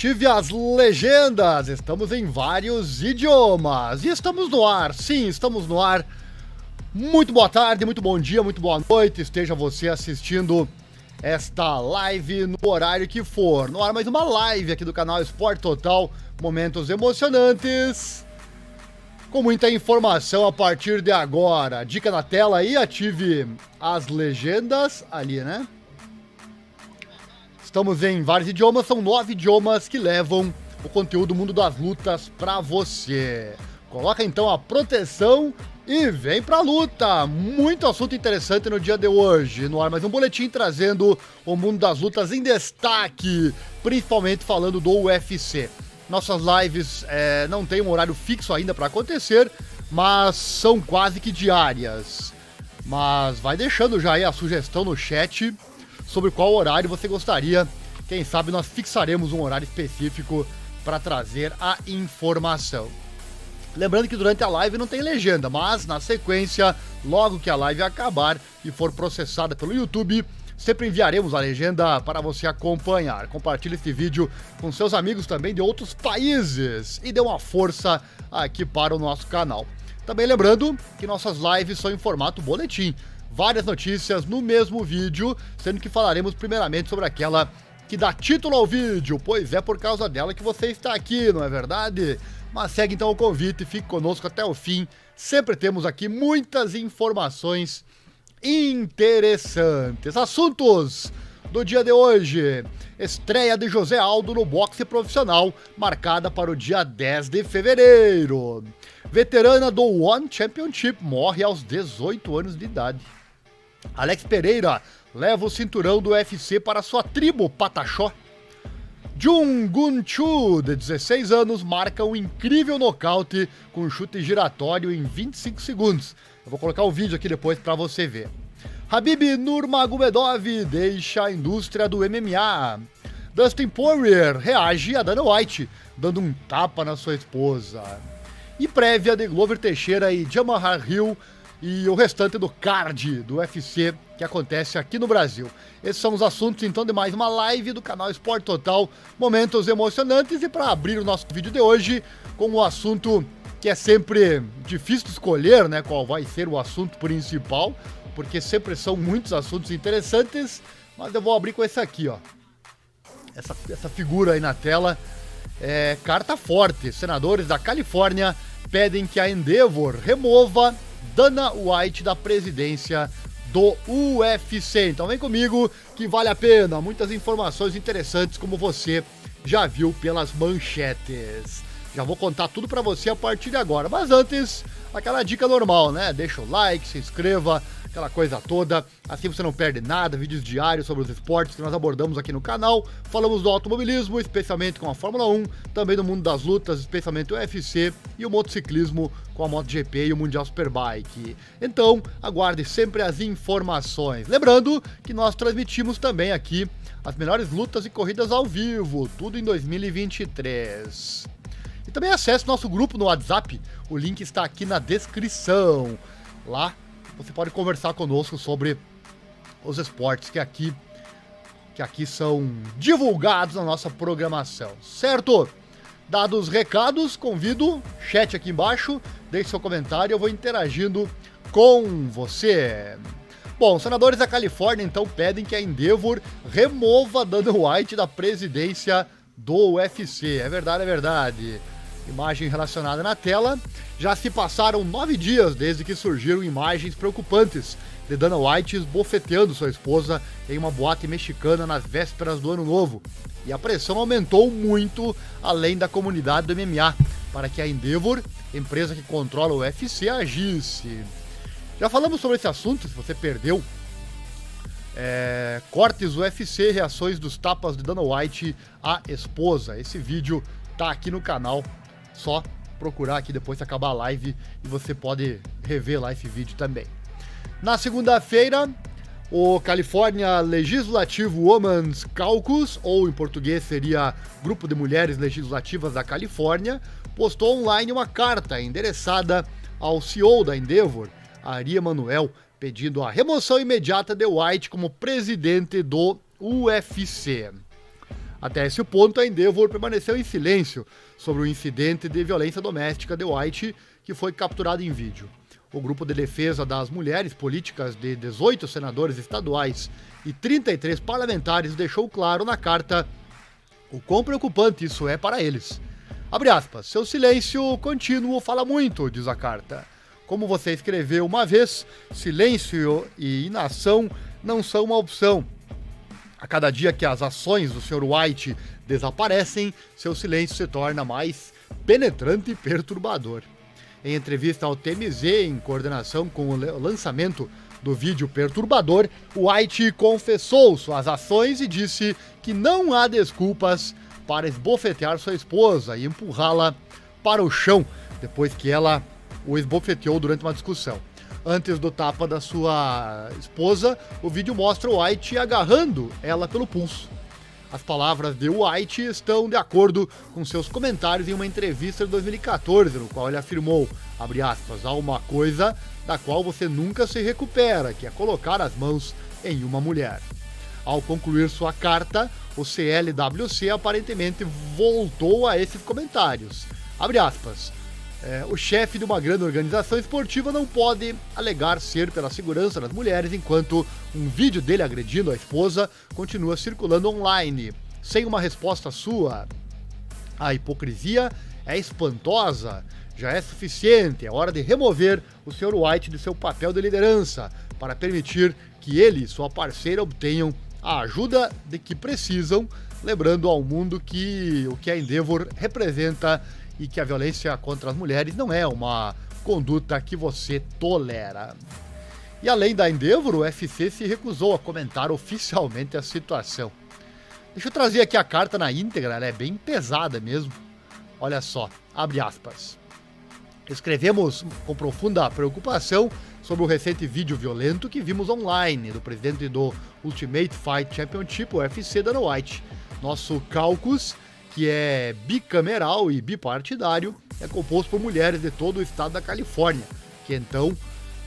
Ative as legendas, estamos em vários idiomas e estamos no ar, sim, estamos no ar. Muito boa tarde, muito bom dia, muito boa noite, esteja você assistindo esta live no horário que for. No ar mais uma live aqui do canal Esporte Total, momentos emocionantes, com muita informação a partir de agora. Dica na tela aí, ative as legendas ali, né? Estamos em vários idiomas, são 9 idiomas que levam o conteúdo do mundo das lutas pra você. Coloca então a proteção e vem pra luta. Muito assunto interessante no dia de hoje. No ar mais um boletim trazendo o mundo das lutas em destaque, principalmente falando do UFC. Nossas lives não tem um horário fixo ainda para acontecer, mas são quase que diárias. Mas vai deixando já aí a sugestão no chat sobre qual horário você gostaria. Quem sabe nós fixaremos um horário específico para trazer a informação. Lembrando que durante a live não tem legenda, mas na sequência, logo que a live acabar e for processada pelo YouTube, sempre enviaremos a legenda para você acompanhar. Compartilhe este vídeo com seus amigos também de outros países e dê uma força aqui para o nosso canal. Também lembrando que nossas lives são em formato boletim. Várias notícias no mesmo vídeo, sendo que falaremos primeiramente sobre aquela que dá título ao vídeo, pois é por causa dela que você está aqui, não é verdade? Mas segue então o convite, fique conosco até o fim. Sempre temos aqui muitas informações interessantes. Assuntos do dia de hoje: estreia de José Aldo no boxe profissional, marcada para o dia 10 de fevereiro. Veterana do One Championship morre aos 18 anos de idade. Alex Pereira leva o cinturão do UFC para sua tribo Pataxó. Jun Gun Chu, de 16 anos, marca um incrível nocaute com um chute giratório em 25 segundos. Eu vou colocar o vídeo aqui depois para você ver. Khabib Nurmagomedov deixa a indústria do MMA. Dustin Poirier reage a Dana White, dando um tapa na sua esposa. E prévia de Glover Teixeira e Jamahal Hill e o restante do card do UFC que acontece aqui no Brasil. Esses são os assuntos então de mais uma live do canal Esporte Total, momentos emocionantes. E para abrir o nosso vídeo de hoje com o assunto que é sempre difícil de escolher, né, qual vai ser o assunto principal, porque sempre são muitos assuntos interessantes, mas eu vou abrir com esse aqui, ó. Essa figura aí na tela é carta forte. Senadores da Califórnia pedem que a Endeavor remova Dana White da presidência do UFC. Então vem comigo que vale a pena. Muitas informações interessantes, como você já viu pelas manchetes. Já vou contar tudo pra você a partir de agora. Mas antes, aquela dica normal, né? Deixa o like, se inscreva, aquela coisa toda. Assim você não perde nada. Vídeos diários sobre os esportes que nós abordamos aqui no canal. Falamos do automobilismo, especialmente com a Fórmula 1. Também do mundo das lutas, especialmente o UFC. E o motociclismo com a MotoGP e o Mundial Superbike. Então, aguarde sempre as informações. Lembrando que nós transmitimos também aqui as melhores lutas e corridas ao vivo. Tudo em 2023. E também acesse nosso grupo no WhatsApp, o link está aqui na descrição. Lá você pode conversar conosco sobre os esportes que aqui são divulgados na nossa programação, certo? Dados os recados, convido, chat aqui embaixo, deixe seu comentário e eu vou interagindo com você. Bom, senadores da Califórnia então pedem que a Endeavor remova Dana White da presidência do UFC. É verdade, é verdade. Imagem relacionada na tela. Já se passaram 9 dias desde que surgiram imagens preocupantes de Dana White esbofeteando sua esposa em uma boate mexicana nas vésperas do Ano Novo. E a pressão aumentou muito além da comunidade do MMA para que a Endeavor, empresa que controla o UFC, agisse. Já falamos sobre esse assunto, se você perdeu. Cortes UFC, reações dos tapas de Dana White à esposa. Esse vídeo tá aqui no canal. Só procurar aqui depois que acabar a live e você pode rever lá esse vídeo também. Na segunda-feira, o California Legislative Women's Caucus, ou em português seria Grupo de Mulheres Legislativas da Califórnia, postou online uma carta endereçada ao CEO da Endeavor, Ari Emanuel, pedindo a remoção imediata de White como presidente do UFC. Até esse ponto, a Endeavor permaneceu em silêncio sobre o incidente de violência doméstica de White, que foi capturado em vídeo. O grupo de defesa das mulheres políticas de 18 senadores estaduais e 33 parlamentares deixou claro na carta o quão preocupante isso é para eles. Abre aspas, seu silêncio contínuo fala muito, diz a carta. Como você escreveu uma vez, silêncio e inação não são uma opção. A cada dia que as ações do Sr. White desaparecem, seu silêncio se torna mais penetrante e perturbador. Em entrevista ao TMZ, em coordenação com o lançamento do vídeo perturbador, White confessou suas ações e disse que não há desculpas para esbofetear sua esposa e empurrá-la para o chão, depois que ela o esbofeteou durante uma discussão. Antes do tapa da sua esposa, o vídeo mostra o White agarrando ela pelo pulso. As palavras de White estão de acordo com seus comentários em uma entrevista de 2014, no qual ele afirmou, abre aspas, há uma coisa da qual você nunca se recupera, que é colocar as mãos em uma mulher. Ao concluir sua carta, o CLWC aparentemente voltou a esses comentários. Abre aspas. O chefe de uma grande organização esportiva não pode alegar ser pela segurança das mulheres enquanto um vídeo dele agredindo a esposa continua circulando online, sem uma resposta sua. A hipocrisia é espantosa, já é suficiente, é hora de remover o Sr. White de seu papel de liderança para permitir que ele e sua parceira obtenham a ajuda de que precisam, lembrando ao mundo que o que a Endeavor representa e que a violência contra as mulheres não é uma conduta que você tolera. E além da Endeavor, o UFC se recusou a comentar oficialmente a situação. Deixa eu trazer aqui a carta na íntegra, ela é bem pesada mesmo. Olha só, abre aspas. Escrevemos com profunda preocupação sobre o recente vídeo violento que vimos online do presidente do Ultimate Fight Championship, o UFC, Dana White. Nosso caucus, que é bicameral e bipartidário, é composto por mulheres de todo o estado da Califórnia, que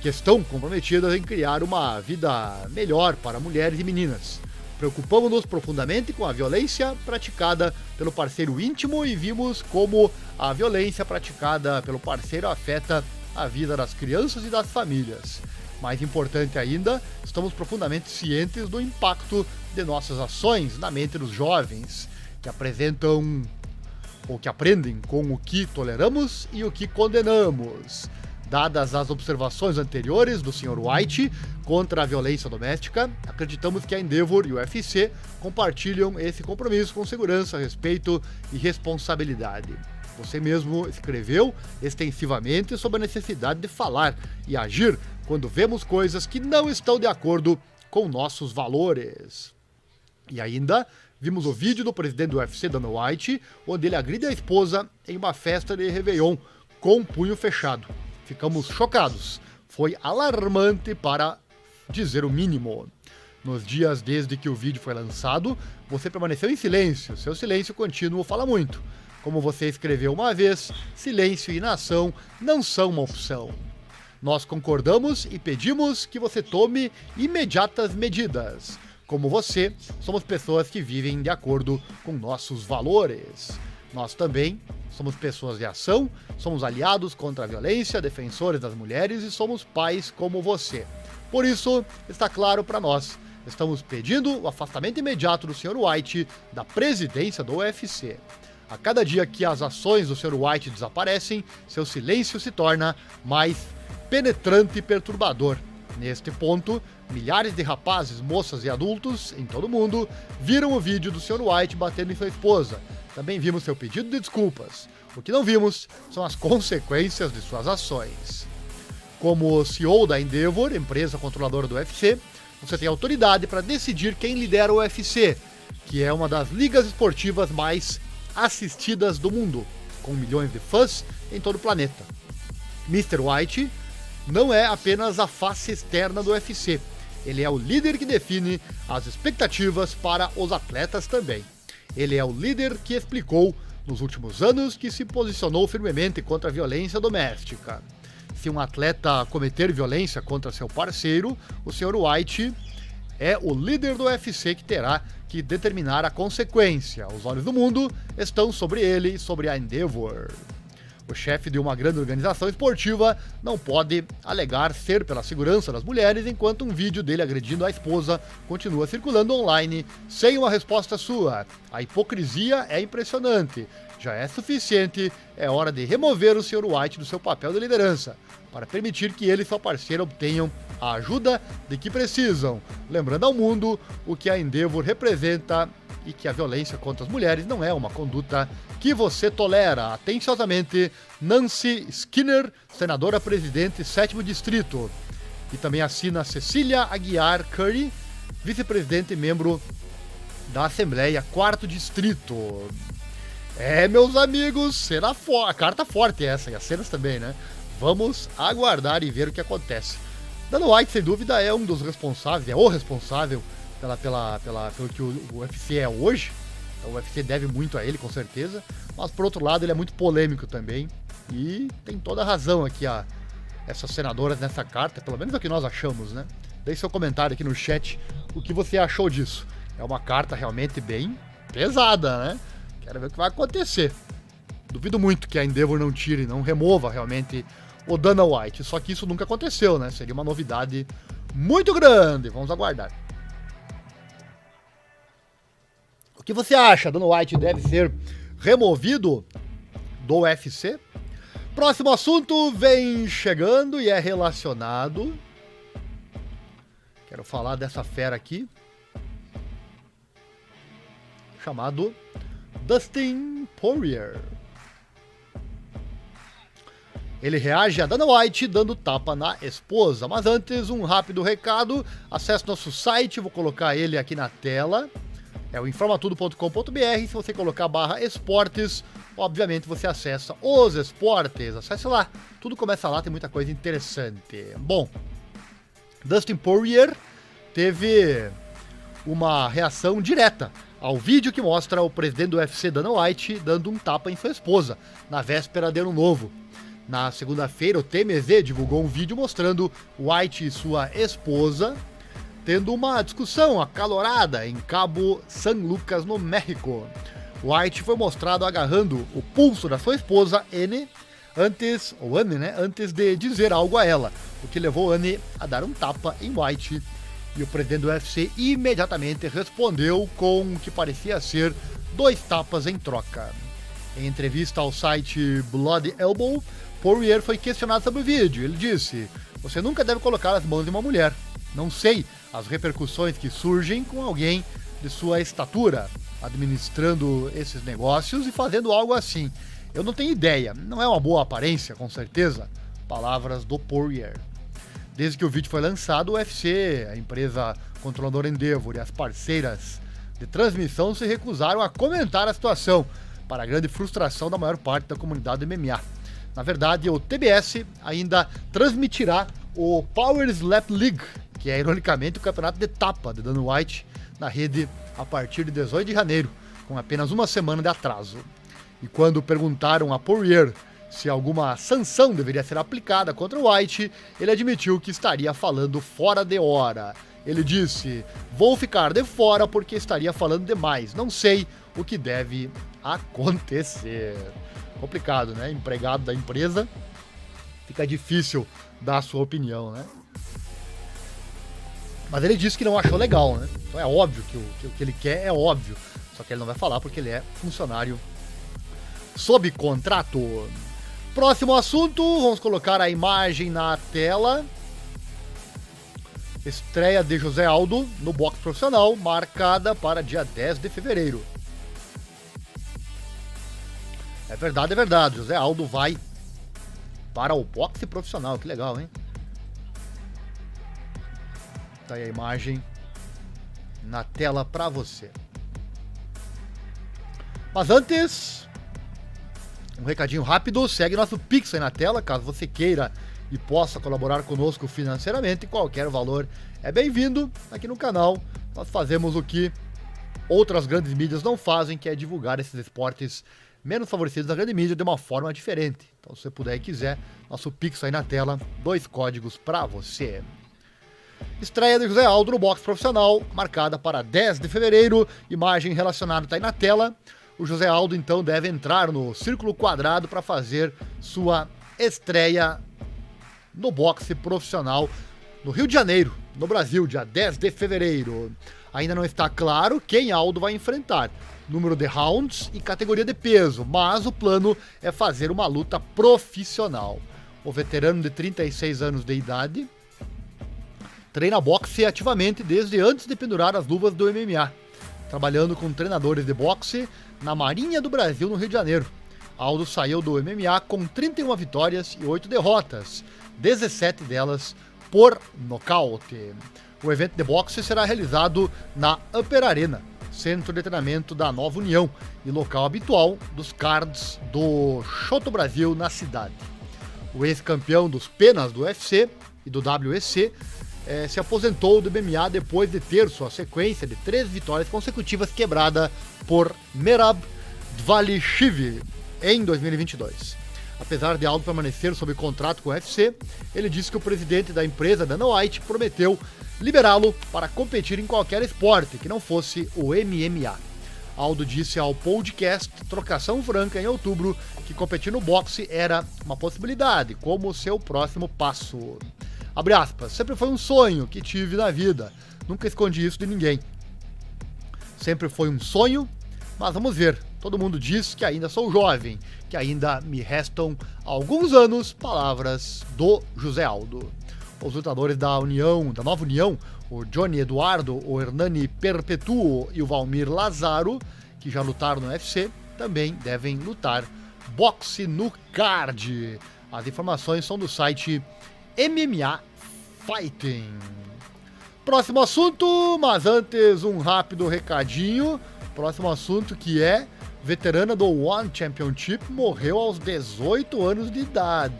estão comprometidas em criar uma vida melhor para mulheres e meninas. Preocupamos-nos profundamente com a violência praticada pelo parceiro íntimo e vimos como a violência praticada pelo parceiro afeta a vida das crianças e das famílias. Mais importante ainda, estamos profundamente cientes do impacto de nossas ações na mente dos jovens, que apresentam ou que aprendem com o que toleramos e o que condenamos. Dadas as observações anteriores do Sr. White contra a violência doméstica, acreditamos que a Endeavor e o UFC compartilham esse compromisso com segurança, respeito e responsabilidade. Você mesmo escreveu extensivamente sobre a necessidade de falar e agir quando vemos coisas que não estão de acordo com nossos valores. E ainda vimos o vídeo do presidente do UFC, Dana White, onde ele agride a esposa em uma festa de Réveillon com um punho fechado. Ficamos chocados. Foi alarmante para dizer o mínimo. Nos dias desde que o vídeo foi lançado, você permaneceu em silêncio. Seu silêncio contínuo fala muito. Como você escreveu uma vez, silêncio e inação não são uma opção. Nós concordamos e pedimos que você tome imediatas medidas. Como você, somos pessoas que vivem de acordo com nossos valores. Nós também somos pessoas de ação, somos aliados contra a violência, defensores das mulheres e somos pais como você. Por isso, está claro para nós, estamos pedindo o afastamento imediato do Sr. White da presidência do UFC. A cada dia que as ações do Sr. White desaparecem, seu silêncio se torna mais penetrante e perturbador. Neste ponto, milhares de rapazes, moças e adultos em todo o mundo viram o vídeo do Sr. White batendo em sua esposa. Também vimos seu pedido de desculpas. O que não vimos são as consequências de suas ações. Como CEO da Endeavor, empresa controladora do UFC, você tem autoridade para decidir quem lidera o UFC, que é uma das ligas esportivas mais assistidas do mundo, com milhões de fãs em todo o planeta. Mr. White não é apenas a face externa do UFC, ele é o líder que define as expectativas para os atletas também. Ele é o líder que explicou, nos últimos anos, que se posicionou firmemente contra a violência doméstica. Se um atleta cometer violência contra seu parceiro, o Sr. White é o líder do UFC que terá que determinar a consequência. Os olhos do mundo estão sobre ele e sobre a Endeavor. O chefe de uma grande organização esportiva não pode alegar ser pela segurança das mulheres enquanto um vídeo dele agredindo a esposa continua circulando online sem uma resposta sua. A hipocrisia é impressionante. Já é suficiente, é hora de remover o Sr. White do seu papel de liderança, para permitir que ele e sua parceira obtenham a ajuda de que precisam, lembrando ao mundo o que a Endeavor representa e que a violência contra as mulheres não é uma conduta que você tolera. Atenciosamente, Nancy Skinner, senadora presidente 7º Distrito. E também assina Cecília Aguiar Curry, vice-presidente e membro da Assembleia 4º Distrito. Meus amigos, cena a carta forte essa, e as cenas também, né? Vamos aguardar e ver o que acontece. Dana White, sem dúvida, é um dos responsáveis, é o responsável pelo que o UFC é hoje. Então, o UFC deve muito a ele, com certeza. Mas, por outro lado, ele é muito polêmico também. E tem toda a razão aqui essas senadoras nessa carta, pelo menos é o que nós achamos, né? Deixe seu comentário aqui no chat o que você achou disso. É uma carta realmente bem pesada, né? Quero ver o que vai acontecer. Duvido muito que a Endeavor não tire, não remova realmente o Dana White. Só que isso nunca aconteceu, né? Seria uma novidade muito grande. Vamos aguardar. O que você acha? Dana White deve ser removido do UFC? Próximo assunto vem chegando e é relacionado. Quero falar dessa fera aqui, chamado Dustin Poirier. Ele reage a Dana White dando tapa na esposa. Mas antes, um rápido recado. Acesse nosso site, vou colocar ele aqui na tela. É o informatudo.com.br. Se você colocar /esportes, obviamente você acessa os esportes. Acesse lá, tudo começa lá, tem muita coisa interessante. Bom, Dustin Poirier teve uma reação direta ao vídeo que mostra o presidente do UFC, Dana White, dando um tapa em sua esposa, na véspera de Ano Novo. Na segunda-feira, o TMZ divulgou um vídeo mostrando White e sua esposa tendo uma discussão acalorada em Cabo San Lucas, no México. White foi mostrado agarrando o pulso da sua esposa, Anne, antes de dizer algo a ela, o que levou Anne a dar um tapa em White. E o presidente do UFC imediatamente respondeu com o que parecia ser 2 tapas em troca. Em entrevista ao site Bloody Elbow, Poirier foi questionado sobre o vídeo. Ele disse: "Você nunca deve colocar as mãos em uma mulher. Não sei as repercussões que surgem com alguém de sua estatura, administrando esses negócios e fazendo algo assim. Eu não tenho ideia. Não é uma boa aparência, com certeza." Palavras do Poirier. Desde que o vídeo foi lançado, o UFC, a empresa controladora Endeavor e as parceiras de transmissão se recusaram a comentar a situação, para a grande frustração da maior parte da comunidade do MMA. Na verdade, o TBS ainda transmitirá o Power Slap League, que é, ironicamente, o campeonato de tapa de Dana White na rede a partir de 18 de janeiro, com apenas uma semana de atraso. E quando perguntaram a Poirier se alguma sanção deveria ser aplicada contra o White, ele admitiu que estaria falando fora de hora. Ele disse: "Vou ficar de fora porque estaria falando demais. Não sei o que deve acontecer." Complicado, né? Empregado da empresa, fica difícil dar a sua opinião, né? Mas ele disse que não achou legal, né? Então é óbvio que o que ele quer é óbvio. Só que ele não vai falar porque ele é funcionário sob contrato. Próximo assunto, vamos colocar a imagem na tela. Estreia de José Aldo no boxe profissional, marcada para dia 10 de fevereiro. É verdade. José Aldo vai para o boxe profissional. Que legal, hein? Tá aí a imagem na tela para você. Mas antes, um recadinho rápido. Segue nosso Pix aí na tela, caso você queira e possa colaborar conosco financeiramente. Qualquer valor é bem-vindo. Aqui no canal nós fazemos o que outras grandes mídias não fazem, que é divulgar esses esportes menos favorecidos da grande mídia de uma forma diferente. Então, se você puder e quiser, nosso Pix aí na tela, 2 códigos para você. Estreia de José Aldo no boxe profissional, marcada para 10 de fevereiro. Imagem relacionada está aí na tela. O José Aldo, então, deve entrar no Círculo Quadrado para fazer sua estreia no boxe profissional no Rio de Janeiro, no Brasil, dia 10 de fevereiro. Ainda não está claro quem Aldo vai enfrentar, número de rounds e categoria de peso, mas o plano é fazer uma luta profissional. O veterano de 36 anos de idade treina boxe ativamente desde antes de pendurar as luvas do MMA, trabalhando com treinadores de boxe na Marinha do Brasil, no Rio de Janeiro. Aldo saiu do MMA com 31 vitórias e 8 derrotas, 17 delas por nocaute. O evento de boxe será realizado na Upper Arena, centro de treinamento da Nova União e local habitual dos cards do Shoto Brasil na cidade. O ex-campeão dos penas do UFC e do WEC se aposentou do MMA depois de ter sua sequência de 3 vitórias consecutivas quebrada por Merab Dvalishvili em 2022. Apesar de Aldo permanecer sob contrato com o UFC, ele disse que o presidente da empresa, Dana White, prometeu liberá-lo para competir em qualquer esporte que não fosse o MMA. Aldo disse ao podcast Trocação Franca em outubro que competir no boxe era uma possibilidade, como seu próximo passo. Abre aspas, sempre foi um sonho que tive na vida, nunca escondi isso de ninguém. Sempre foi um sonho, mas vamos ver, todo mundo diz que ainda sou jovem, que ainda me restam alguns anos, palavras do José Aldo. Os lutadores da Nova União, o Johnny Eduardo, o Hernani Perpetuo e o Valmir Lazaro, que já lutaram no UFC, também devem lutar boxe no card. As informações são do site MMA Fighting. Próximo assunto, mas antes um rápido recadinho. Próximo assunto que é veterana do One Championship morreu aos 18 anos de idade.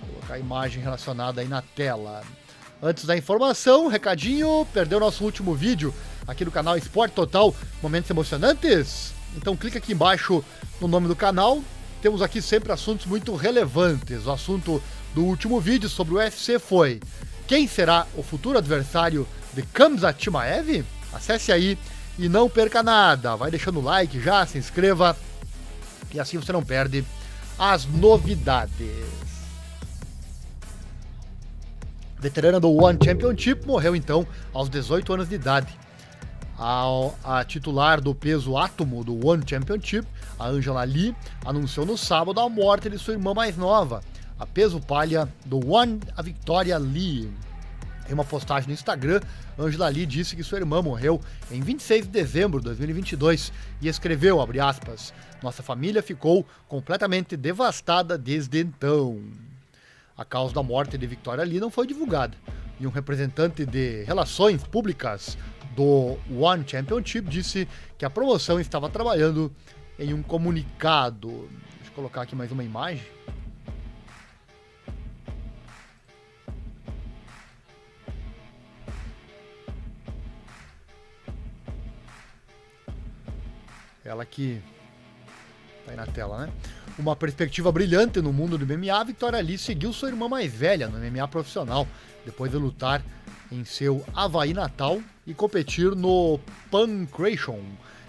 Vou colocar a imagem relacionada aí na tela. Antes da informação, recadinho, perdeu nosso último vídeo aqui no canal Esporte Total, Momentos Emocionantes? Então clica aqui embaixo no nome do canal. Temos aqui sempre assuntos muito relevantes. O assunto do último vídeo sobre o UFC foi: quem será o futuro adversário de Khamzat Chimaev? Acesse aí e não perca nada. Vai deixando o like já, se inscreva e assim você não perde as novidades. Veterana do One Championship morreu então aos 18 anos de idade. A titular do peso átomo do One Championship, a Angela Lee, anunciou no sábado a morte de sua irmã mais nova, a peso palha do One, a Victoria Lee. Em uma postagem no Instagram, Angela Lee disse que sua irmã morreu em 26 de dezembro de 2022 e escreveu, abre aspas, nossa família ficou completamente devastada desde então. A causa da morte de Victoria Lee não foi divulgada e um representante de relações públicas do One Championship disse que a promoção estava trabalhando em um comunicado. Deixa eu colocar aqui mais uma imagem. Ela que tá aí na tela, né? Uma perspectiva brilhante no mundo do MMA, Victoria Lee seguiu sua irmã mais velha no MMA profissional, depois de lutar em seu Havaí natal e competir no Pancration.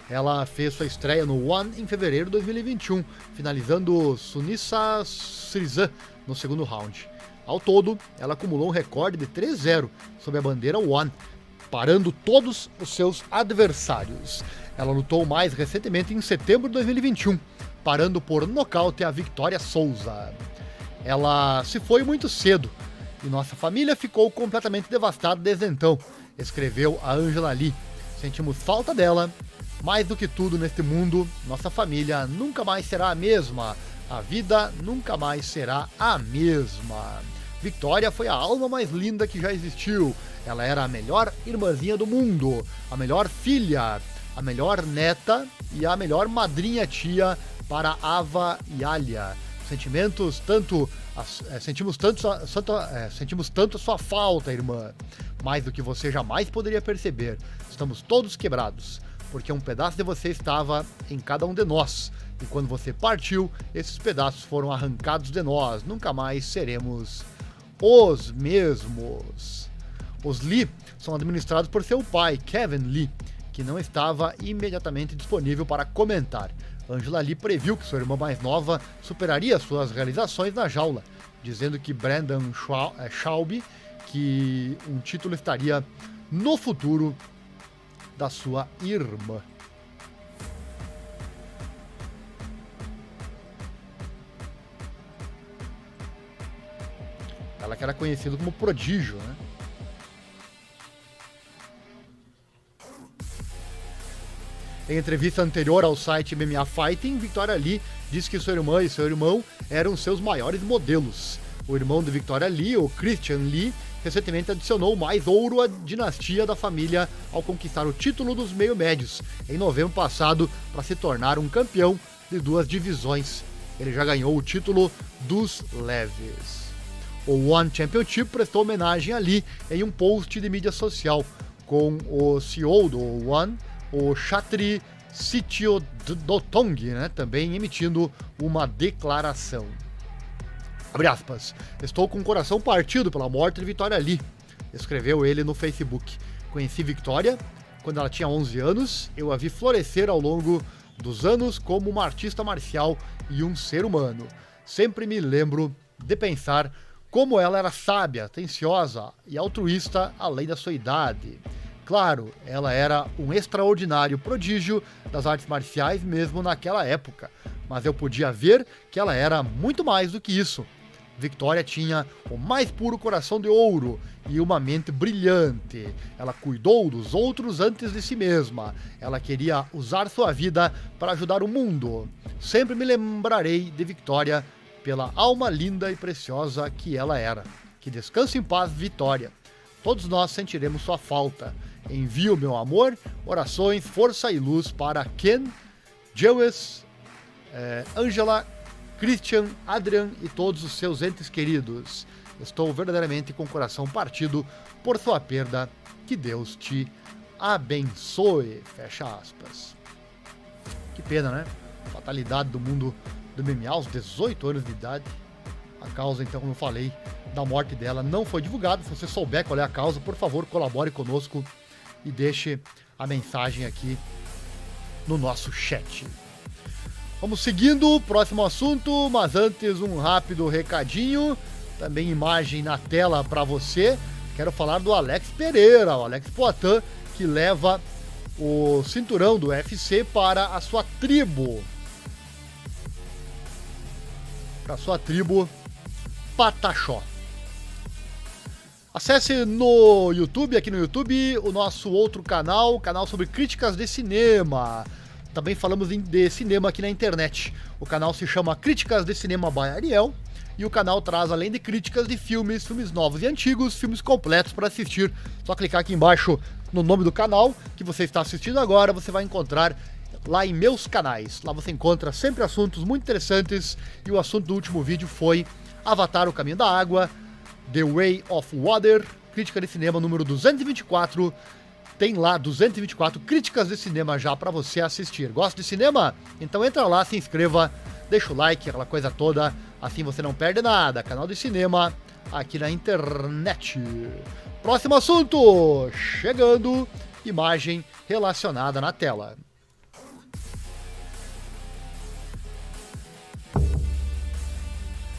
Ela fez sua estreia no One em fevereiro de 2021, finalizando Sunisa Srizan no segundo round. Ao todo, ela acumulou um recorde de 3-0 sob a bandeira One, parando todos os seus adversários. Ela lutou mais recentemente em setembro de 2021, parando por nocaute a Vitória Souza. Ela se foi muito cedo e nossa família ficou completamente devastada desde então, escreveu a Angela Lee. Sentimos falta dela. Mais do que tudo neste mundo, nossa família nunca mais será a mesma. A vida nunca mais será a mesma. Victoria foi a alma mais linda que já existiu. Ela era a melhor irmãzinha do mundo, a melhor filha, a melhor neta e a melhor madrinha-tia para Ava e Alia. Sentimos tanto a sua falta, irmã. Mais do que você jamais poderia perceber. Estamos todos quebrados, porque um pedaço de você estava em cada um de nós. E quando você partiu, esses pedaços foram arrancados de nós. Nunca mais seremos os mesmos. Os Lee são administrados por seu pai, Kevin Lee, que não estava imediatamente disponível para comentar. Angela Lee previu que sua irmã mais nova superaria suas realizações na jaula, dizendo que Brandon Schaub, que um título estaria no futuro da sua irmã. Ela que era conhecida como prodígio, né? Em entrevista anterior ao site MMA Fighting, Victoria Lee disse que sua irmã e seu irmão eram seus maiores modelos. O irmão de Victoria Lee, o Christian Lee, recentemente adicionou mais ouro à dinastia da família ao conquistar o título dos meio-médios em novembro passado para se tornar um campeão de 2 divisões. Ele já ganhou o título dos leves. O One Championship prestou homenagem a Lee em um post de mídia social, com o CEO do One, o Chatri Sitodotong, né, também emitindo uma declaração. Abre aspas. Estou com o coração partido pela morte de Victoria Lee, escreveu ele no Facebook. Conheci Victoria quando ela tinha 11 anos, eu a vi florescer ao longo dos anos como uma artista marcial e um ser humano. Sempre me lembro de pensar como ela era sábia, atenciosa e altruísta além da sua idade. Claro, ela era um extraordinário prodígio das artes marciais mesmo naquela época, mas eu podia ver que ela era muito mais do que isso. Victoria tinha o mais puro coração de ouro e uma mente brilhante. Ela cuidou dos outros antes de si mesma. Ela queria usar sua vida para ajudar o mundo. Sempre me lembrarei de Victoria pela alma linda e preciosa que ela era. Que descanse em paz, Victoria. Todos nós sentiremos sua falta. Envio meu amor, orações, força e luz para Ken, Jewes, Angela, Christian, Adrian e todos os seus entes queridos. Estou verdadeiramente com o coração partido por sua perda. Que Deus te abençoe. Fecha aspas. Que pena, né? Fatalidade do mundo do MMA aos 18 anos de idade. A causa, então, como eu falei, da morte dela não foi divulgada. Se você souber qual é a causa, por favor, colabore conosco e deixe a mensagem aqui no nosso chat. Vamos seguindo o próximo assunto, mas antes um rápido recadinho, também imagem na tela para você. Quero falar do Alex Pereira, o Alex Poitin, que leva o cinturão do UFC para a sua tribo. Para a sua tribo Pataxó. Acesse no YouTube, aqui no YouTube, o nosso outro canal, o canal sobre críticas de cinema. Também falamos de cinema aqui na internet. O canal se chama Críticas de Cinema by Ariel. E o canal traz, além de críticas de filmes, filmes novos e antigos, filmes completos para assistir. Só clicar aqui embaixo no nome do canal que você está assistindo agora, você vai encontrar lá em meus canais. Lá você encontra sempre assuntos muito interessantes. E o assunto do último vídeo foi Avatar, o Caminho da Água, The Way of Water, crítica de cinema número 224. Tem lá 224 críticas de cinema já para você assistir. Gosta de cinema? Então entra lá, se inscreva, deixa o like, aquela coisa toda. Assim você não perde nada. Canal de cinema aqui na internet. Próximo assunto. Chegando. Imagem relacionada na tela.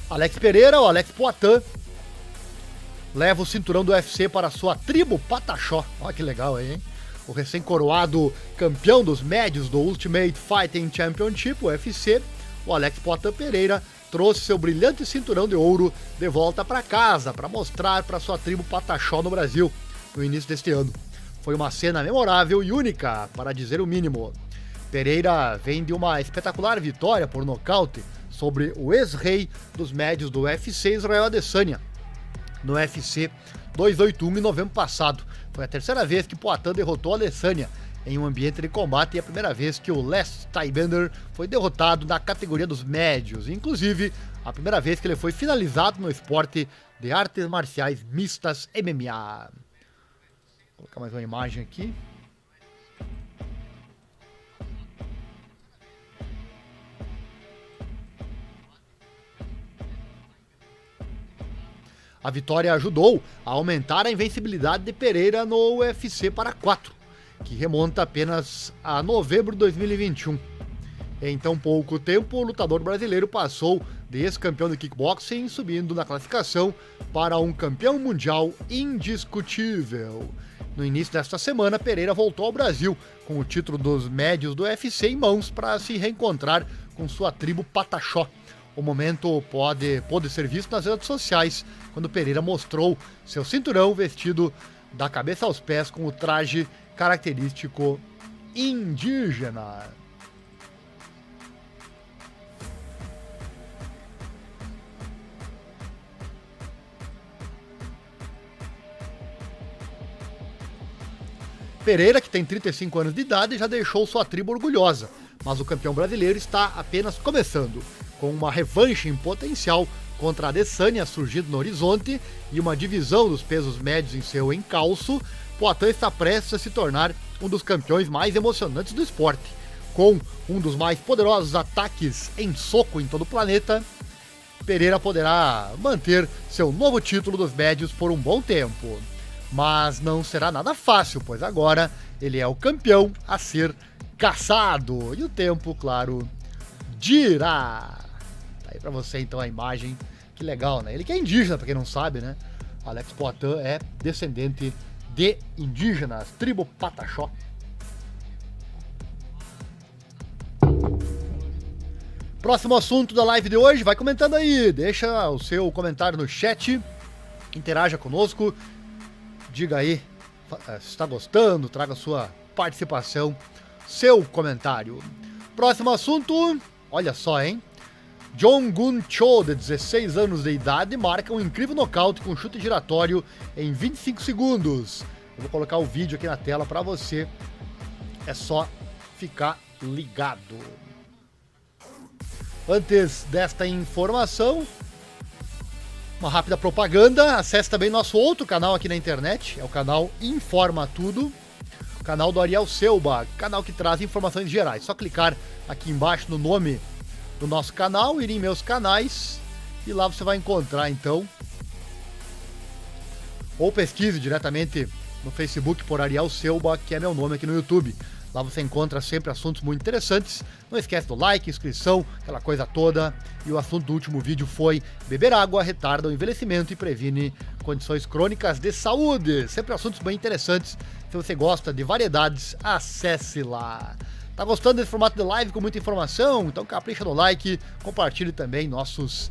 Alex Pereira, o Alex Poitin, leva o cinturão do UFC para a sua tribo Pataxó. Olha que legal aí, hein? O recém-coroado campeão dos médios do Ultimate Fighting Championship, o UFC, o Alex Poitin Pereira, trouxe seu brilhante cinturão de ouro de volta para casa para mostrar para sua tribo Pataxó no Brasil, no início deste ano. Foi uma cena memorável e única, para dizer o mínimo. Pereira vem de uma espetacular vitória por nocaute sobre o ex-rei dos médios do UFC, Israel Adesanya, no UFC 281 em novembro passado. Foi a terceira vez que Poitin derrotou Adesanya em um ambiente de combate e a primeira vez que o Les Stybender foi derrotado na categoria dos médios. Inclusive, a primeira vez que ele foi finalizado no esporte de artes marciais mistas MMA. Vou colocar mais uma imagem aqui. A vitória ajudou a aumentar a invencibilidade de Pereira no UFC para 4, que remonta apenas a novembro de 2021. Em tão pouco tempo, o lutador brasileiro passou de ex-campeão de kickboxing, subindo na classificação para um campeão mundial indiscutível. No início desta semana, Pereira voltou ao Brasil com o título dos médios do UFC em mãos para se reencontrar com sua tribo Pataxó. O momento pôde ser visto nas redes sociais, quando Pereira mostrou seu cinturão vestido da cabeça aos pés com o traje característico indígena. Pereira, que tem 35 anos de idade, já deixou sua tribo orgulhosa, mas o campeão brasileiro está apenas começando, com uma revanche em potencial contra a Adesanya surgindo no horizonte e uma divisão dos pesos médios em seu encalço. Poatan está prestes a se tornar um dos campeões mais emocionantes do esporte. Com um dos mais poderosos ataques em soco em todo o planeta, Pereira poderá manter seu novo título dos médios por um bom tempo. Mas não será nada fácil, pois agora ele é o campeão a ser caçado. E o tempo, claro, dirá. Tá aí pra você então a imagem. Que legal, né? Ele que é indígena, pra quem não sabe, né? Alex Poatan é descendente de indígenas, tribo Pataxó. Próximo assunto da live de hoje, vai comentando aí, deixa o seu comentário no chat, interaja conosco. Diga aí se está gostando, traga sua participação, seu comentário. Próximo assunto, olha só, hein? Jong Gun Cho, de 16 anos de idade, marca um incrível nocaute com chute giratório em 25 segundos. Eu vou colocar o vídeo aqui na tela para você, é só ficar ligado. Antes desta informação, uma rápida propaganda, acesse também nosso outro canal aqui na internet, é o canal Informa Tudo, o canal do Ariel Selba, canal que traz informações gerais. Só clicar aqui embaixo no nome do nosso canal, ir em meus canais e lá você vai encontrar então, ou pesquise diretamente no Facebook por Ariel Selba, que é meu nome aqui no YouTube. Lá você encontra sempre assuntos muito interessantes. Não esquece do like, inscrição, aquela coisa toda. E o assunto do último vídeo foi: beber água retarda o envelhecimento e previne condições crônicas de saúde. Sempre assuntos bem interessantes. Se você gosta de variedades, acesse lá. Tá gostando desse formato de live com muita informação? Então capricha no like, compartilhe também nossos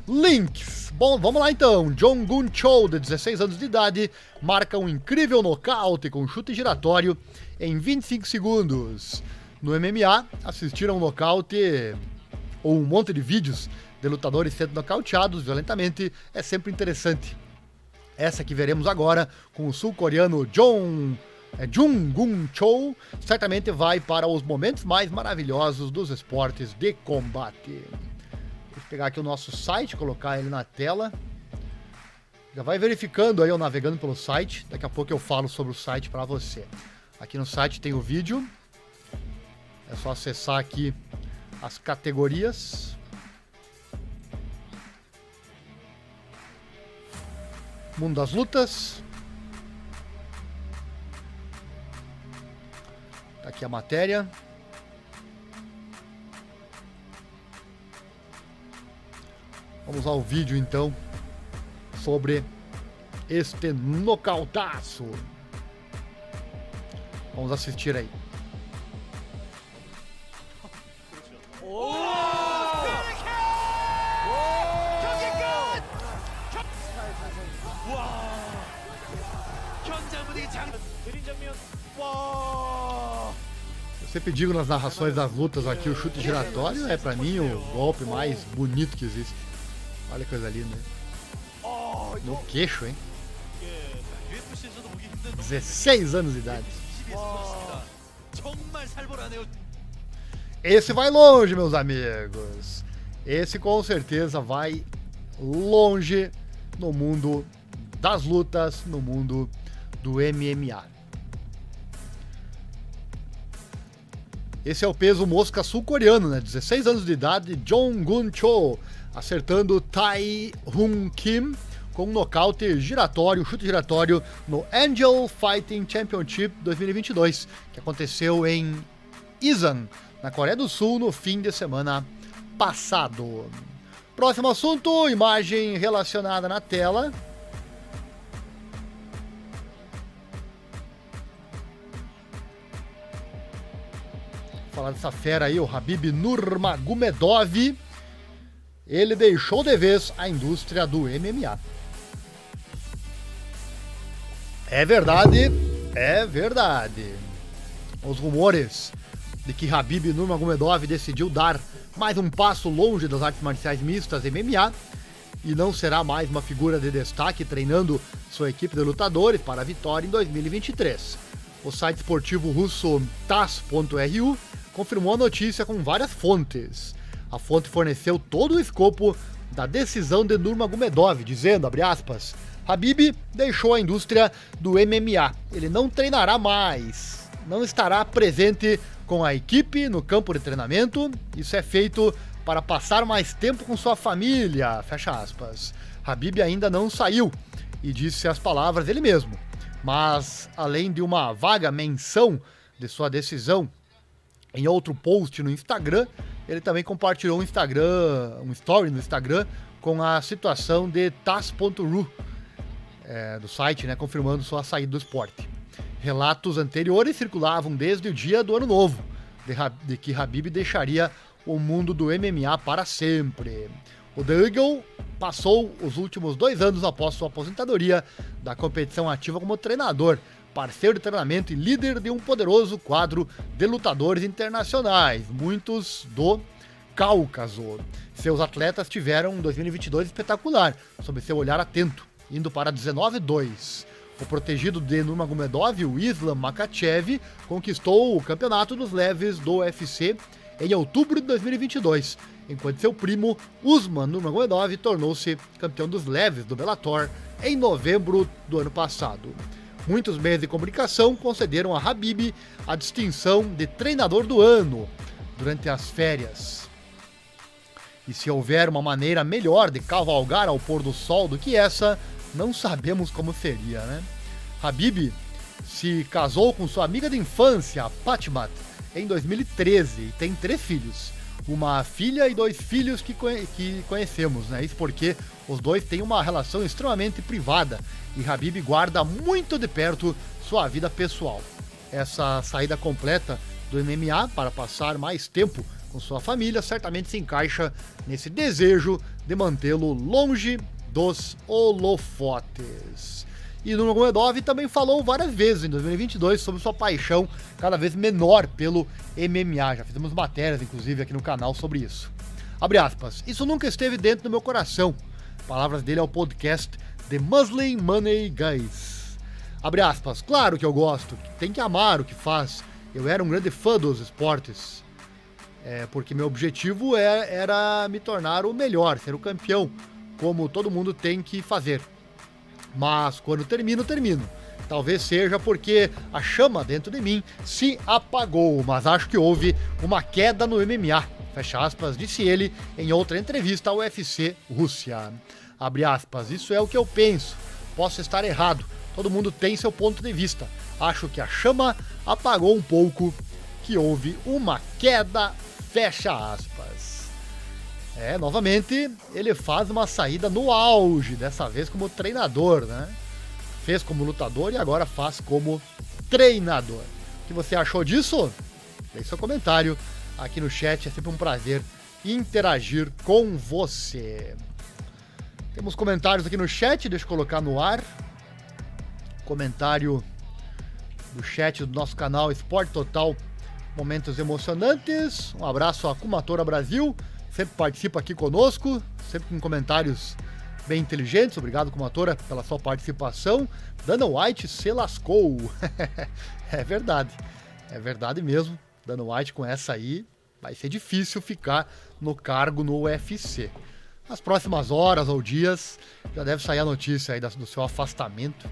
links. Bom, vamos lá então. Jong Gun Cho, de 16 anos de idade, marca um incrível nocaute com chute giratório em 25 segundos. No MMA, assistir a um nocaute ou um monte de vídeos de lutadores sendo nocauteados violentamente é sempre interessante. Essa que veremos agora com o sul-coreano Jong Gun Cho certamente vai para os momentos mais maravilhosos dos esportes de combate. Vou pegar aqui o nosso site, colocar ele na tela. Já vai verificando aí, eu navegando pelo site. Daqui a pouco eu falo sobre o site para você. Aqui no site tem o vídeo. É só acessar aqui as categorias. Mundo das lutas. Tá aqui a matéria. Vamos ao vídeo então sobre este nocautaço. Vamos assistir aí. Eu sempre digo nas narrações das lutas aqui, o chute giratório é pra mim o golpe mais bonito que existe. Olha que coisa linda, hein? No queixo, hein? 16 anos de idade. Esse vai longe, meus amigos. Esse com certeza vai longe no mundo das lutas, no mundo do MMA. Esse é o peso mosca sul-coreano, né? 16 anos de idade, Jong Gun Cho, acertando Tai Hun Kim com um nocaute giratório, chute giratório no Angel Fighting Championship 2022, que aconteceu em Isan, na Coreia do Sul, no fim de semana passado. Próximo assunto, imagem relacionada na tela. Falar dessa fera aí, o Khabib Nurmagomedov. Ele deixou de vez a indústria do MMA. É verdade. Os rumores de que Khabib Nurmagomedov decidiu dar mais um passo longe das artes marciais mistas MMA e não será mais uma figura de destaque treinando sua equipe de lutadores para a vitória em 2023. O site esportivo russo TASS.ru confirmou a notícia com várias fontes. A fonte forneceu todo o escopo da decisão de Nurmagomedov, dizendo, abre aspas, Khabib deixou a indústria do MMA. Ele não treinará mais, não estará presente com a equipe no campo de treinamento. Isso é feito para passar mais tempo com sua família, fecha aspas. Khabib ainda não saiu e disse as palavras dele mesmo. Mas, além de uma vaga menção de sua decisão, em outro post no Instagram, ele também compartilhou um story no Instagram com a situação de TASS.ru, do site, né, confirmando sua saída do esporte. Relatos anteriores circulavam desde o dia do Ano Novo, de que Khabib deixaria o mundo do MMA para sempre. O The Eagle passou os últimos 2 anos após sua aposentadoria da competição ativa como treinador, parceiro de treinamento e líder de um poderoso quadro de lutadores internacionais, muitos do Cáucaso. Seus atletas tiveram um 2022 espetacular, sob seu olhar atento, indo para 19-2. O protegido de Nurmagomedov, o Islam Makhachev, conquistou o campeonato dos leves do UFC em outubro de 2022, enquanto seu primo Usman Nurmagomedov tornou-se campeão dos leves do Bellator em novembro do ano passado. Muitos meios de comunicação concederam a Khabib a distinção de treinador do ano durante as férias. E se houver uma maneira melhor de cavalgar ao pôr do sol do que essa, não sabemos como seria, né? Khabib se casou com sua amiga de infância, Patimat, em 2013 e tem 3 filhos. Uma filha e 2 filhos que conhecemos, né? Isso porque os dois têm uma relação extremamente privada e Khabib guarda muito de perto sua vida pessoal. Essa saída completa do MMA para passar mais tempo com sua família certamente se encaixa nesse desejo de mantê-lo longe dos holofotes. E Nurmagomedov também falou várias vezes em 2022 sobre sua paixão cada vez menor pelo MMA. Já fizemos matérias, inclusive, aqui no canal sobre isso. Abre aspas. Isso nunca esteve dentro do meu coração. Palavras dele ao podcast The Muslim Money Guys. Abre aspas. Claro que eu gosto. Tem que amar o que faz. Eu era um grande fã dos esportes. Porque meu objetivo era me tornar o melhor, ser o campeão, como todo mundo tem que fazer. Mas quando termino. Talvez seja porque a chama dentro de mim se apagou, mas acho que houve uma queda no MMA, fecha aspas, disse ele em outra entrevista ao UFC Rússia. Abre aspas, isso é o que eu penso, posso estar errado, todo mundo tem seu ponto de vista. Acho que a chama apagou um pouco, que houve uma queda, fecha aspas. Novamente, ele faz uma saída no auge, dessa vez como treinador, né? Fez como lutador e agora faz como treinador. O que você achou disso? Deixe seu comentário aqui no chat, é sempre um prazer interagir com você. Temos comentários aqui no chat, deixa eu colocar no ar. Comentário do chat do nosso canal Esporte Total, Momentos Emocionantes. Um abraço a Kumatora Brasil, sempre participa aqui conosco, sempre com comentários bem inteligentes. Obrigado, Kumatora, pela sua participação. Dana White se lascou. É verdade mesmo. Dana White com essa aí vai ser difícil ficar no cargo no UFC. Nas próximas horas ou dias já deve sair a notícia aí do seu afastamento.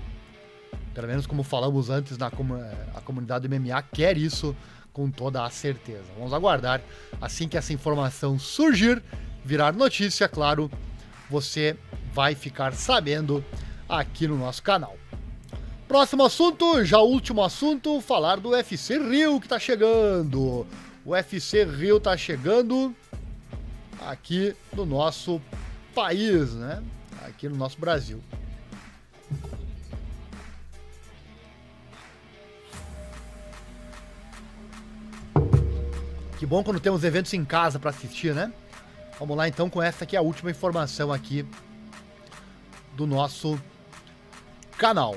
Pelo menos como falamos antes, a comunidade do MMA quer isso com toda a certeza. Vamos aguardar, assim que essa informação surgir, virar notícia, claro, você vai ficar sabendo aqui no nosso canal. Próximo assunto, já o último assunto, falar do UFC Rio que tá chegando. O UFC Rio tá chegando aqui no nosso país, né? Aqui no nosso Brasil. Que bom quando temos eventos em casa para assistir, né? Vamos lá então com essa que é a última informação aqui do nosso canal.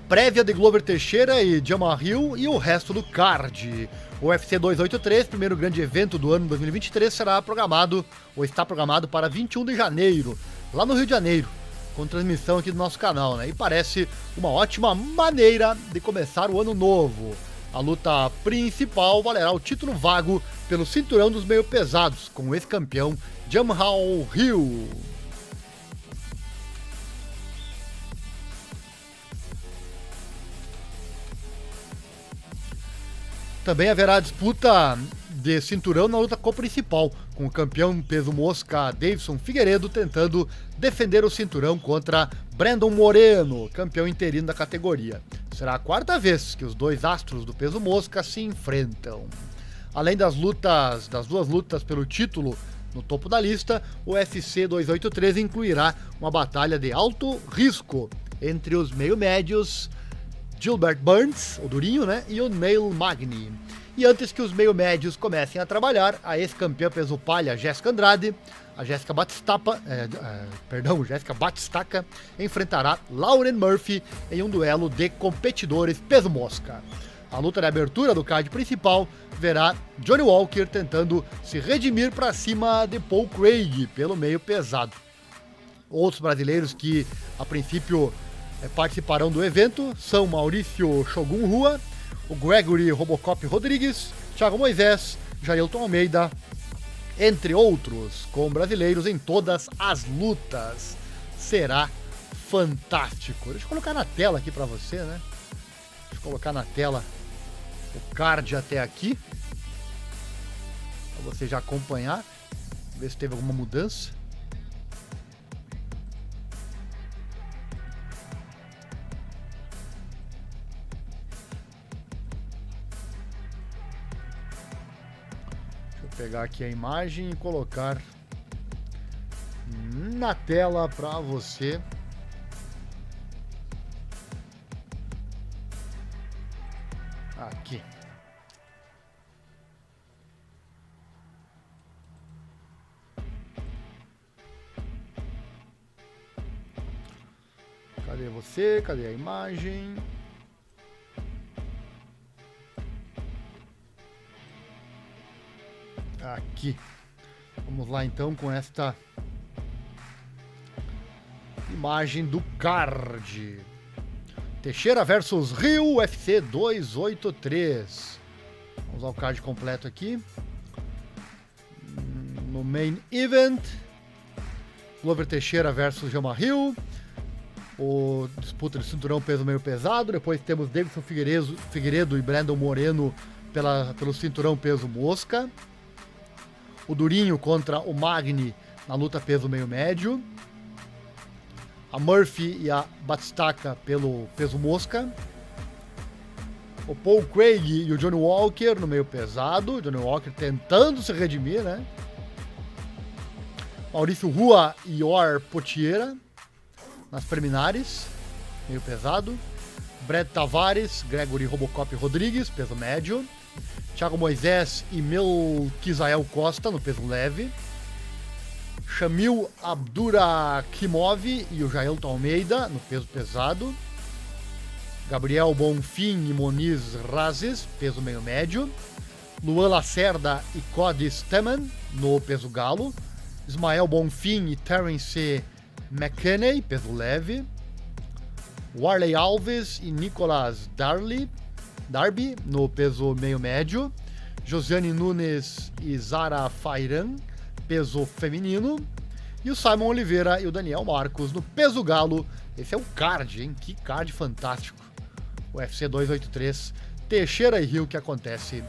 Prévia de Glover Teixeira e Jamahal Hill e o resto do card. O UFC 283, primeiro grande evento do ano 2023, será programado, ou está programado para 21 de janeiro, lá no Rio de Janeiro, com transmissão aqui do nosso canal, né? E parece uma ótima maneira de começar o ano novo. A luta principal valerá o título vago pelo cinturão dos meio pesados, com o ex-campeão Jamahal Hill. Também haverá disputa de cinturão na luta co-principal, com o campeão peso mosca Deiveson Figueiredo tentando defender o cinturão contra Brandon Moreno, campeão interino da categoria. Será a quarta vez que os dois astros do peso mosca se enfrentam. Além das duas lutas pelo título no topo da lista, o UFC 283 incluirá uma batalha de alto risco entre os meio-médios Gilbert Burns, o Durinho, né, e o Neil Magny. E antes que os meio-médios comecem a trabalhar, a ex-campeã peso palha Jéssica Andrade, a Jéssica Batistaca, enfrentará Lauren Murphy em um duelo de competidores peso mosca. A luta de abertura do card principal verá Johnny Walker tentando se redimir para cima de Paul Craig pelo meio pesado. Outros brasileiros que, a princípio, participarão do evento são Maurício Shogun Rua, o Gregory Robocop Rodrigues, Thiago Moisés, Jailton Almeida, entre outros, com brasileiros em todas as lutas. Será fantástico. Deixa eu colocar na tela aqui pra você, né? Deixa eu colocar na tela o card até aqui, pra você já acompanhar, ver se teve alguma mudança. Pegar aqui a imagem e colocar na tela para você. Aqui. Cadê você? Cadê a imagem? Aqui. Vamos lá então com esta imagem do card. Teixeira versus Rio, UFC 283. Vamos ao card completo aqui. No main event, Glover Teixeira versus Jamahal Hill. O disputa de cinturão peso meio pesado. Depois temos Deiveson Figueiredo e Brandon Moreno pelo cinturão peso mosca. O Durinho contra o Magny na luta peso meio médio. A Murphy e a Batistaca pelo peso mosca. O Paul Craig e o Johnny Walker no meio pesado. Johnny Walker tentando se redimir, né? Maurício Rua e Or Potiera nas preliminares, meio pesado. Brett Tavares, Gregory Robocop Rodrigues, peso médio. Thiago Moisés e Melquizael Costa no peso leve. Shamil Abdurakhimov e o Jailton Almeida no peso pesado. Gabriel Bonfim e Moniz Razes, peso meio médio. Luan Lacerda e Cody Stemann no peso galo. Ismael Bonfim e Terence McKinney, peso leve. Warley Alves e Nicolas Darby no peso meio médio. Josiane Nunes e Zara Fairan, peso feminino. E o Simon Oliveira e o Daniel Marcos no peso galo. Esse é o card, hein? Que card fantástico. O UFC 283, Teixeira e Rio, que acontece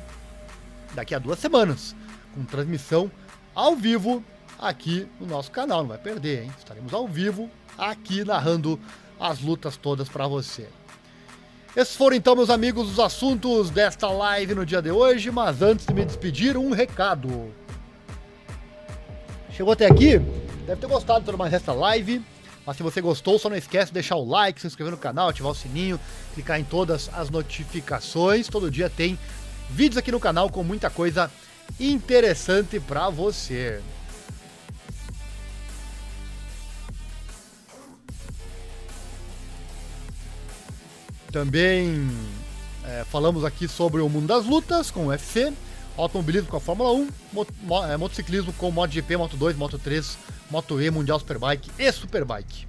daqui a 2 semanas, com transmissão ao vivo aqui no nosso canal, não vai perder, hein? Estaremos ao vivo aqui narrando as lutas todas para você. Esses foram então, meus amigos, os assuntos desta live no dia de hoje, mas antes de me despedir, um recado. Chegou até aqui? Deve ter gostado de toda mais esta live, mas se você gostou, só não esquece de deixar o like, se inscrever no canal, ativar o sininho, clicar em todas as notificações. Todo dia tem vídeos aqui no canal com muita coisa interessante para você. Também falamos aqui sobre o mundo das lutas com o UFC, automobilismo com a Fórmula 1, motociclismo com MotoGP, Moto2, Moto3, Moto E, Mundial Superbike e Superbike.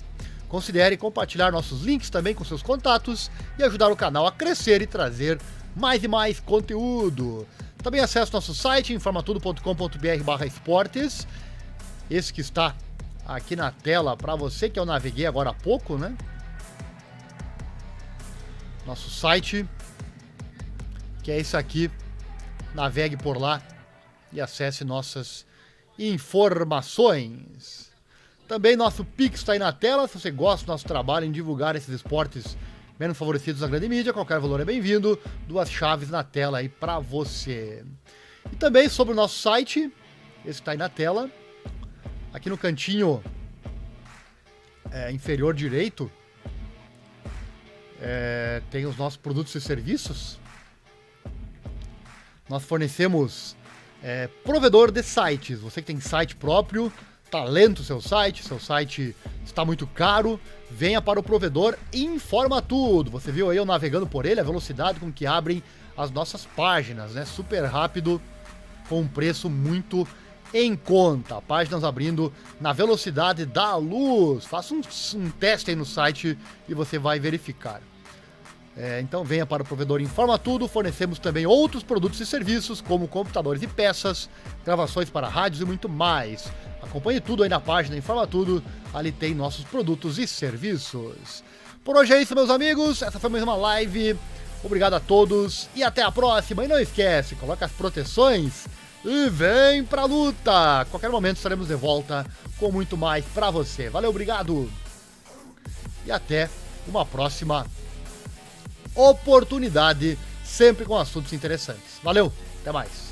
Considere compartilhar nossos links também com seus contatos e ajudar o canal a crescer e trazer mais e mais conteúdo. Também acesse nosso site informatudo.com.br/esportes, esse que está aqui na tela para você, que eu naveguei agora há pouco, né? Nosso site, que é esse aqui. Navegue por lá e acesse nossas informações. Também nosso Pix está aí na tela. Se você gosta do nosso trabalho em divulgar esses esportes menos favorecidos da grande mídia, qualquer valor é bem-vindo. 2 chaves na tela aí para você. E também sobre o nosso site, esse está aí na tela. Aqui no cantinho inferior direito, tem os nossos produtos e serviços. Nós fornecemos provedor de sites. Você que tem site próprio, talento seu site está muito caro, venha para o provedor Informa Tudo. Você viu aí eu navegando por ele, a velocidade com que abrem as nossas páginas, né? Super rápido, com um preço muito em conta. Páginas abrindo na velocidade da luz. Faça um teste aí no site e você vai verificar. Então venha para o provedor Informa Tudo. Fornecemos também outros produtos e serviços, como computadores e peças, gravações para rádios e muito mais. Acompanhe tudo aí na página Informa Tudo, ali tem nossos produtos e serviços. Por hoje é isso, meus amigos, essa foi mais uma live. Obrigado a todos e até a próxima. E não esquece, coloca as proteções e vem pra luta. A qualquer momento estaremos de volta com muito mais pra você. Valeu, obrigado e até uma próxima oportunidade, sempre com assuntos interessantes. Valeu, até mais.